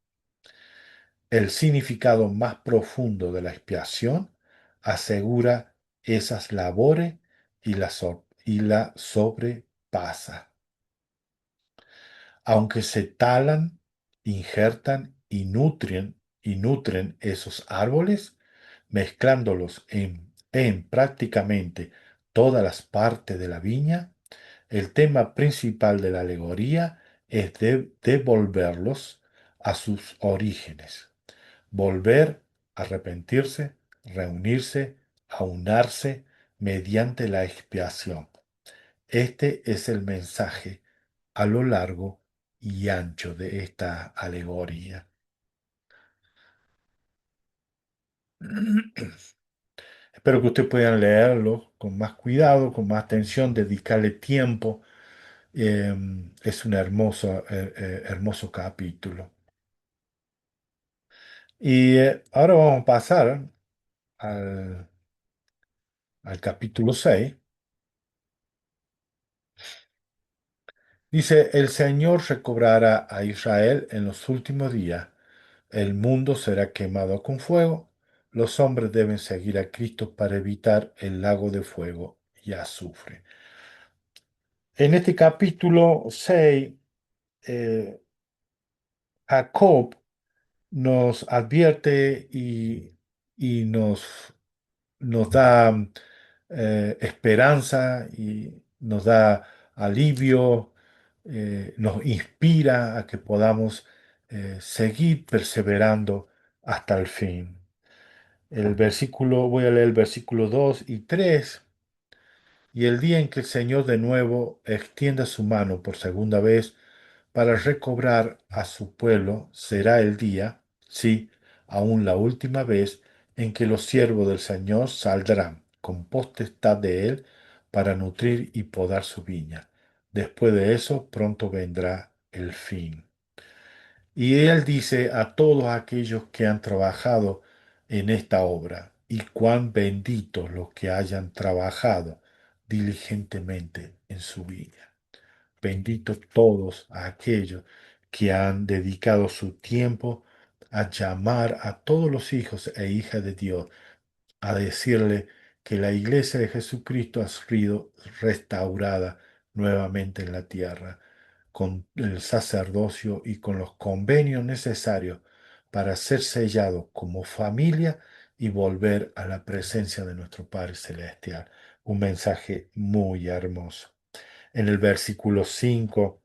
El significado más profundo de la expiación asegura esas labores y la sobrepasa. Aunque se talan, injertan y nutren esos árboles, mezclándolos en prácticamente todas las partes de la viña, el tema principal de la alegoría es devolverlos a sus orígenes. Volver, arrepentirse, reunirse, aunarse mediante la expiación. Este es el mensaje a lo largo y ancho de esta alegoría. Espero que ustedes puedan leerlo con más cuidado, con más atención, dedicarle tiempo. Es un hermoso capítulo. Y ahora vamos a pasar al, al capítulo 6. Dice, el Señor recobrará a Israel en los últimos días. El mundo será quemado con fuego. Los hombres deben seguir a Cristo para evitar el lago de fuego y azufre. En este capítulo 6, eh, Jacob nos advierte y nos da esperanza y nos da alivio, nos inspira a que podamos seguir perseverando hasta el fin. Voy a leer el versículo 2 y 3. Y el día en que el Señor de nuevo extienda su mano por segunda vez para recobrar a su pueblo, será el día, sí, aún la última vez, en que los siervos del Señor saldrán con potestad de él para nutrir y podar su viña. Después de eso, pronto vendrá el fin. Y él dice a todos aquellos que han trabajado en esta obra, y cuán benditos los que hayan trabajado diligentemente en su viña. Benditos todos aquellos que han dedicado su tiempo a llamar a todos los hijos e hijas de Dios, a decirle que la iglesia de Jesucristo ha sido restaurada nuevamente en la tierra, con el sacerdocio y con los convenios necesarios para ser sellados como familia y volver a la presencia de nuestro Padre Celestial. Un mensaje muy hermoso. En el versículo 5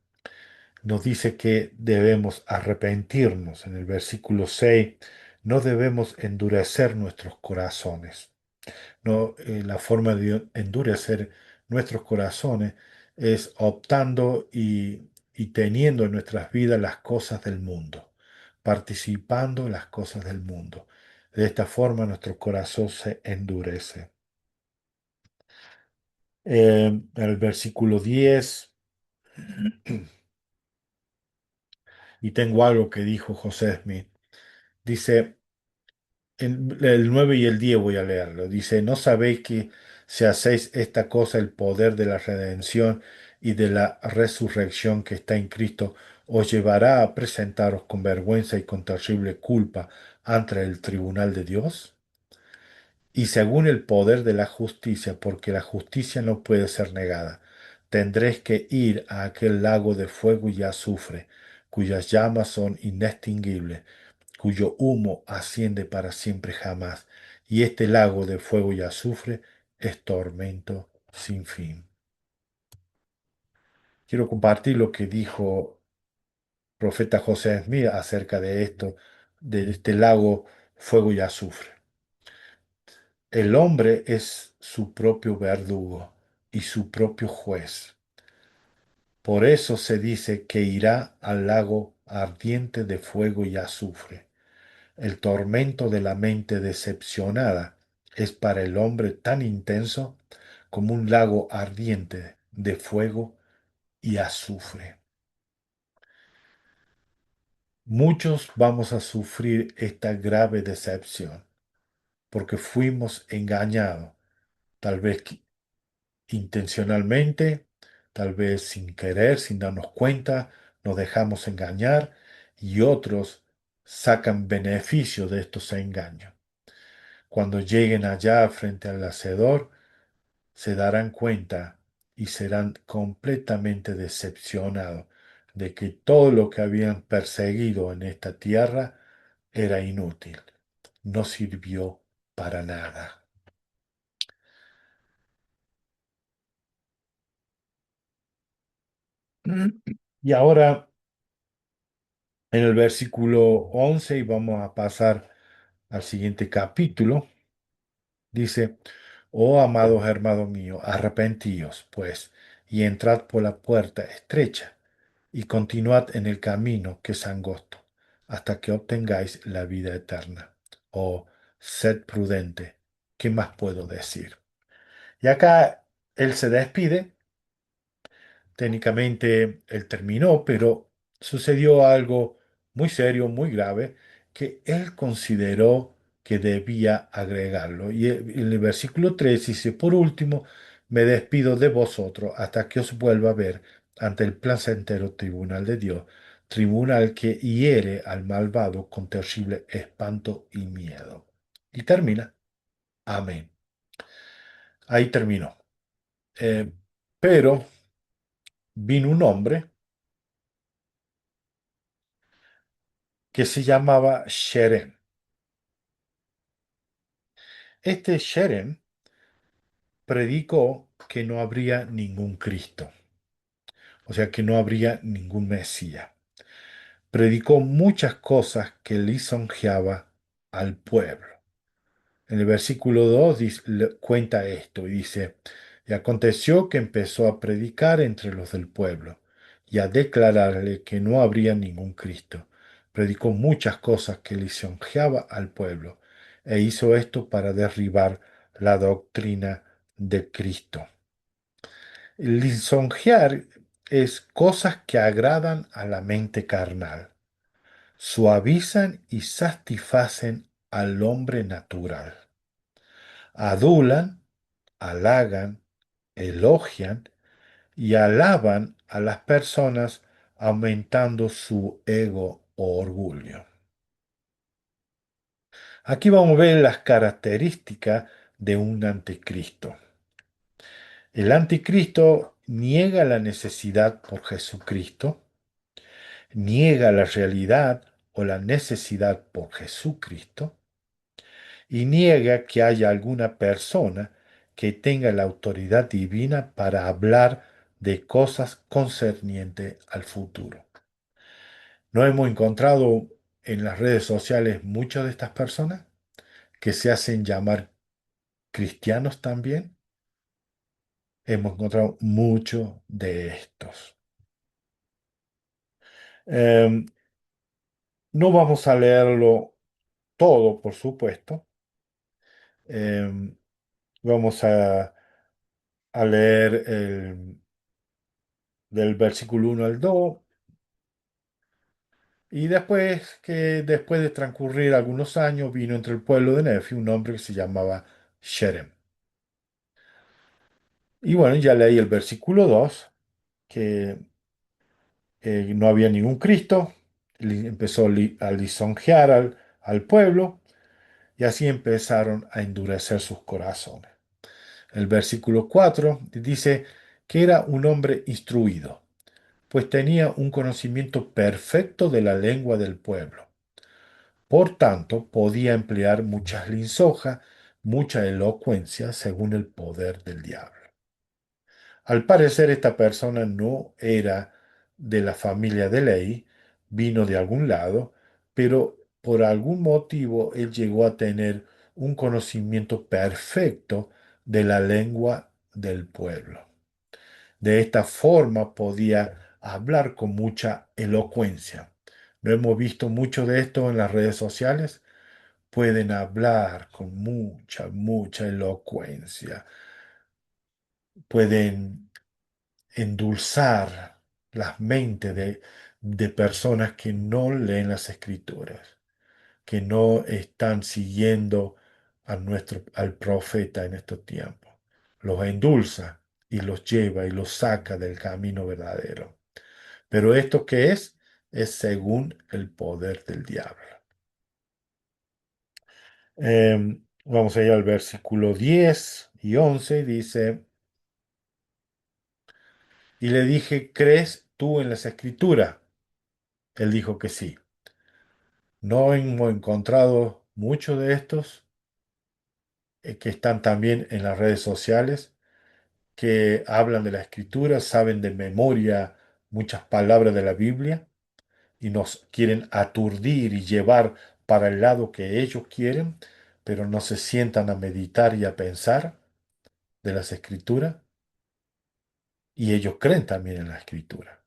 nos dice que debemos arrepentirnos. En el versículo 6 no debemos endurecer nuestros corazones. No, la forma de endurecer nuestros corazones es optando y teniendo en nuestras vidas las cosas del mundo, participando en las cosas del mundo. De esta forma nuestro corazón se endurece. En el versículo 10, y tengo algo que dijo José Smith, dice, el 9 y el 10 voy a leerlo. Dice, ¿no sabéis que si hacéis esta cosa, el poder de la redención y de la resurrección que está en Cristo os llevará a presentaros con vergüenza y con terrible culpa ante el tribunal de Dios? Y según el poder de la justicia, porque la justicia no puede ser negada, tendréis que ir a aquel lago de fuego y azufre, cuyas llamas son inextinguibles, cuyo humo asciende para siempre jamás, y este lago de fuego y azufre es tormento sin fin. Quiero compartir lo que dijo el profeta José Smith acerca de esto, de este lago fuego y azufre. El hombre es su propio verdugo y su propio juez. Por eso se dice que irá al lago ardiente de fuego y azufre. El tormento de la mente decepcionada es para el hombre tan intenso como un lago ardiente de fuego y azufre. Muchos vamos a sufrir esta grave decepción porque fuimos engañados, tal vez intencionalmente, tal vez sin querer, sin darnos cuenta, nos dejamos engañar y otros sacan beneficio de estos engaños. Cuando lleguen allá frente al Hacedor, se darán cuenta y serán completamente decepcionados de que todo lo que habían perseguido en esta tierra era inútil, no sirvió para nada. Y ahora en el versículo 11, y vamos a pasar al siguiente capítulo, dice, oh amados hermanos míos, arrepentíos, pues, y entrad por la puerta estrecha, y continuad en el camino que es angosto, hasta que obtengáis la vida eterna. Oh, sed prudente, ¿qué más puedo decir? Y acá él se despide. Técnicamente él terminó, pero sucedió algo muy serio, muy grave, que él consideró que debía agregarlo. Y en el versículo 3 dice, por último, me despido de vosotros hasta que os vuelva a ver ante el placentero tribunal de Dios, tribunal que hiere al malvado con terrible espanto y miedo. Y termina, amén. Ahí terminó. Eh, pero vino un hombre que se llamaba Sherem. Este Sherem predicó que no habría ningún Cristo, o sea que no habría ningún Mesías. Predicó muchas cosas que lisonjeaba al pueblo. En el versículo 2 cuenta esto y dice, y aconteció que empezó a predicar entre los del pueblo y a declararle que no habría ningún Cristo. Predicó muchas cosas que lisonjeaba al pueblo e hizo esto para derribar la doctrina de Cristo. Lisonjear es cosas que agradan a la mente carnal, suavizan y satisfacen al hombre natural. Adulan, halagan, elogian y alaban a las personas aumentando su ego o orgullo. Aquí vamos a ver las características de un anticristo. El anticristo niega la necesidad por Jesucristo, niega la realidad o la necesidad por Jesucristo, y niega que haya alguna persona que tenga la autoridad divina para hablar de cosas concernientes al futuro. ¿No hemos encontrado en las redes sociales muchas de estas personas que se hacen llamar cristianos también? Hemos encontrado muchos de estos. Eh, no vamos a leerlo todo, por supuesto. Eh, vamos a leer del versículo 1 al 2. Y después de transcurrir algunos años, vino entre el pueblo de Nefi un hombre que se llamaba Sherem. Y bueno, ya leí el versículo 2 que no había ningún Cristo, empezó a lisonjear al pueblo, y así empezaron a endurecer sus corazones. El versículo 4 dice que era un hombre instruido, pues tenía un conocimiento perfecto de la lengua del pueblo. Por tanto, podía emplear muchas lisonjas, mucha elocuencia según el poder del diablo. Al parecer, esta persona no era de la familia de ley, vino de algún lado, pero por algún motivo él llegó a tener un conocimiento perfecto de la lengua del pueblo. De esta forma podía hablar con mucha elocuencia. Lo hemos visto mucho de esto en las redes sociales. Pueden hablar con mucha elocuencia. Pueden endulzar las mentes de personas que no leen las escrituras, que no están siguiendo al profeta en estos tiempos. Los endulza y los lleva y los saca del camino verdadero. Pero esto que es según el poder del diablo. Vamos a ir al versículo 10 y 11, dice, y le dije, ¿crees tú en las escrituras? Él dijo que sí. No hemos encontrado muchos de estos que están también en las redes sociales, que hablan de la escritura, saben de memoria muchas palabras de la Biblia y nos quieren aturdir y llevar para el lado que ellos quieren, pero no se sientan a meditar y a pensar de las escrituras y ellos creen también en la escritura.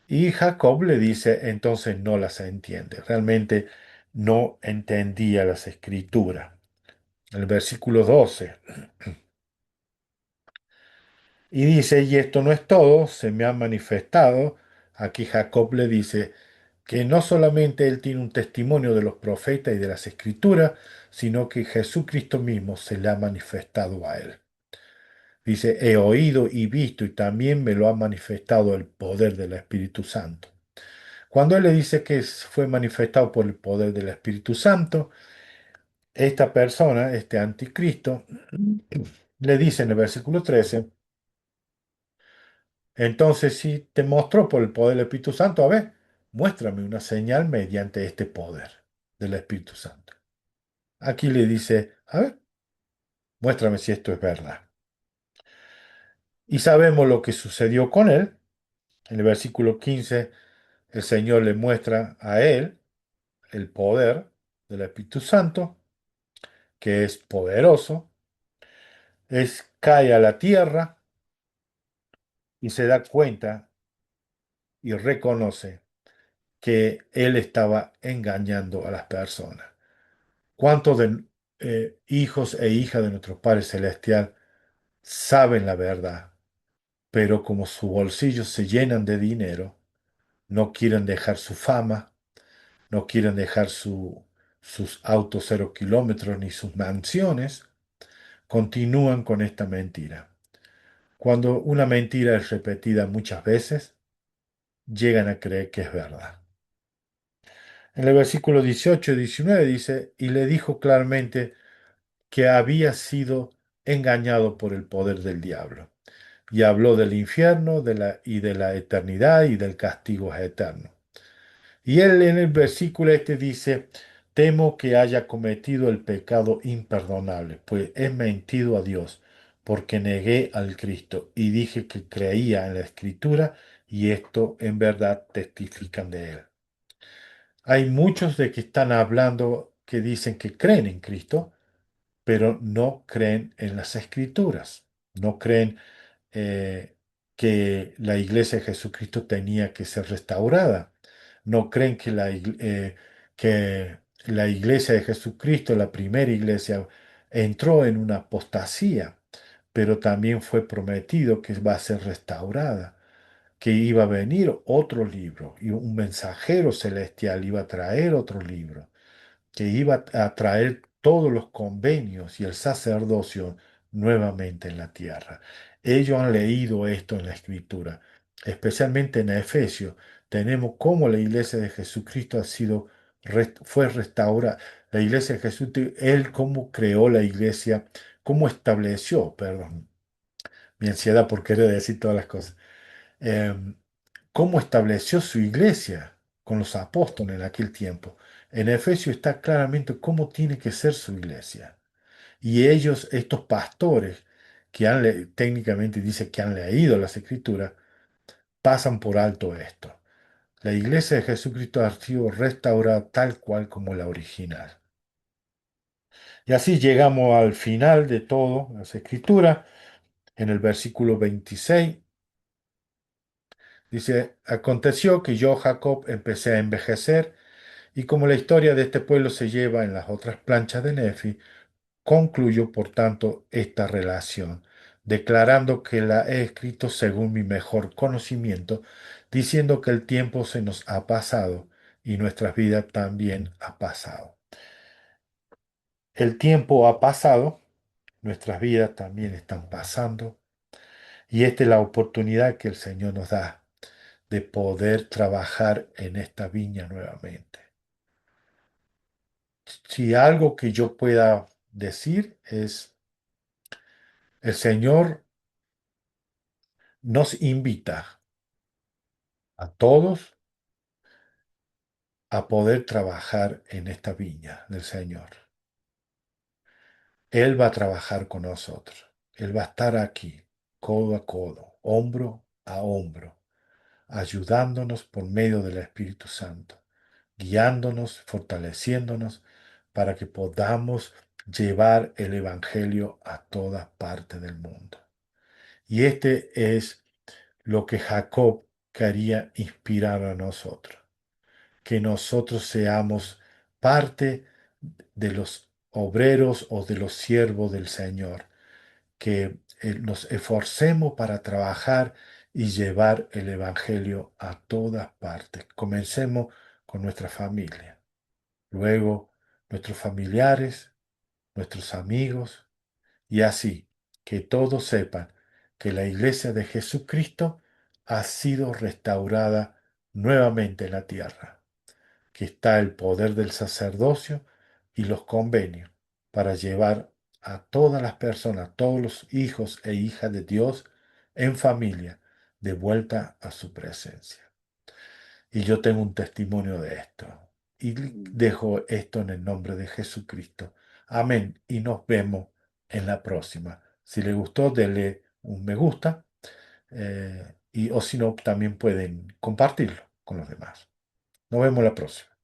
Y Jacob le dice, entonces no las entiende, realmente no entendía las escrituras. El versículo 12. Y dice, y esto no es todo, se me ha manifestado. Aquí Jacob le dice que no solamente él tiene un testimonio de los profetas y de las escrituras, sino que Jesucristo mismo se le ha manifestado a él. Dice, he oído y visto y también me lo ha manifestado el poder del Espíritu Santo. Cuando él le dice que fue manifestado por el poder del Espíritu Santo, esta persona, este anticristo, le dice en el versículo 13, entonces, si te mostró por el poder del Espíritu Santo, a ver, muéstrame una señal mediante este poder del Espíritu Santo. Aquí le dice, a ver, muéstrame si esto es verdad. Y sabemos lo que sucedió con él. En el versículo 15, el Señor le muestra a él el poder del Espíritu Santo, que es poderoso, cae a la tierra y se da cuenta y reconoce que él estaba engañando a las personas. ¿Cuántos de hijos e hijas de nuestro Padre Celestial saben la verdad, pero como sus bolsillos se llenan de dinero, no quieren dejar su fama, no quieren dejar sus autos 0 kilómetros ni sus mansiones, continúan con esta mentira? Cuando una mentira es repetida muchas veces, llegan a creer que es verdad. En el versículo 18 y 19 dice, y le dijo claramente que había sido engañado por el poder del diablo. Y habló del infierno y de la eternidad y del castigo eterno. Y él en el versículo este dice, temo que haya cometido el pecado imperdonable, pues he mentido a Dios, porque negué al Cristo y dije que creía en la Escritura y esto en verdad testifican de él. Hay muchos de que están hablando que dicen que creen en Cristo, pero no creen en las Escrituras, no creen eh, que la iglesia de Jesucristo tenía que ser restaurada. No creen que la iglesia de Jesucristo, la primera iglesia, entró en una apostasía, pero también fue prometido que va a ser restaurada, que iba a venir otro libro y un mensajero celestial iba a traer otro libro que iba a traer todos los convenios y el sacerdocio nuevamente en la tierra. Ellos han leído esto en la Escritura, especialmente en Efesios. Tenemos cómo la iglesia de Jesucristo fue restaurada. La iglesia de Jesús, él cómo creó la iglesia, cómo estableció, perdón, mi ansiedad por querer decir todas las cosas, cómo estableció su iglesia con los apóstoles en aquel tiempo. En Efesios está claramente cómo tiene que ser su iglesia. Y ellos, estos pastores, técnicamente dice que han leído las escrituras, pasan por alto esto. La iglesia de Jesucristo ha sido restaurada tal cual como la original. Y así llegamos al final de todo, las escrituras, en el versículo 26. Dice, aconteció que yo, Jacob, empecé a envejecer, y como la historia de este pueblo se lleva en las otras planchas de Nefi, concluyo, por tanto, esta relación, declarando que la he escrito según mi mejor conocimiento, diciendo que el tiempo se nos ha pasado y nuestras vidas también ha pasado. El tiempo ha pasado, nuestras vidas también están pasando, y esta es la oportunidad que el Señor nos da de poder trabajar en esta viña nuevamente. Si algo que yo pueda decir es, el Señor nos invita a todos a poder trabajar en esta viña del Señor. Él va a trabajar con nosotros. Él va a estar aquí, codo a codo, hombro a hombro, ayudándonos por medio del Espíritu Santo, guiándonos, fortaleciéndonos para que podamos llevar el Evangelio a todas partes del mundo. Y este es lo que Jacob quería inspirar a nosotros, que nosotros seamos parte de los obreros o de los siervos del Señor, que nos esforcemos para trabajar y llevar el Evangelio a todas partes. Comencemos con nuestra familia, luego nuestros familiares, nuestros amigos, y así que todos sepan que la iglesia de Jesucristo ha sido restaurada nuevamente en la tierra, que está el poder del sacerdocio y los convenios para llevar a todas las personas, todos los hijos e hijas de Dios en familia, de vuelta a su presencia. Y yo tengo un testimonio de esto. Y dejo esto en el nombre de Jesucristo. Amén. Y nos vemos en la próxima. Si les gustó, denle un me gusta. O si no, también pueden compartirlo con los demás. Nos vemos la próxima.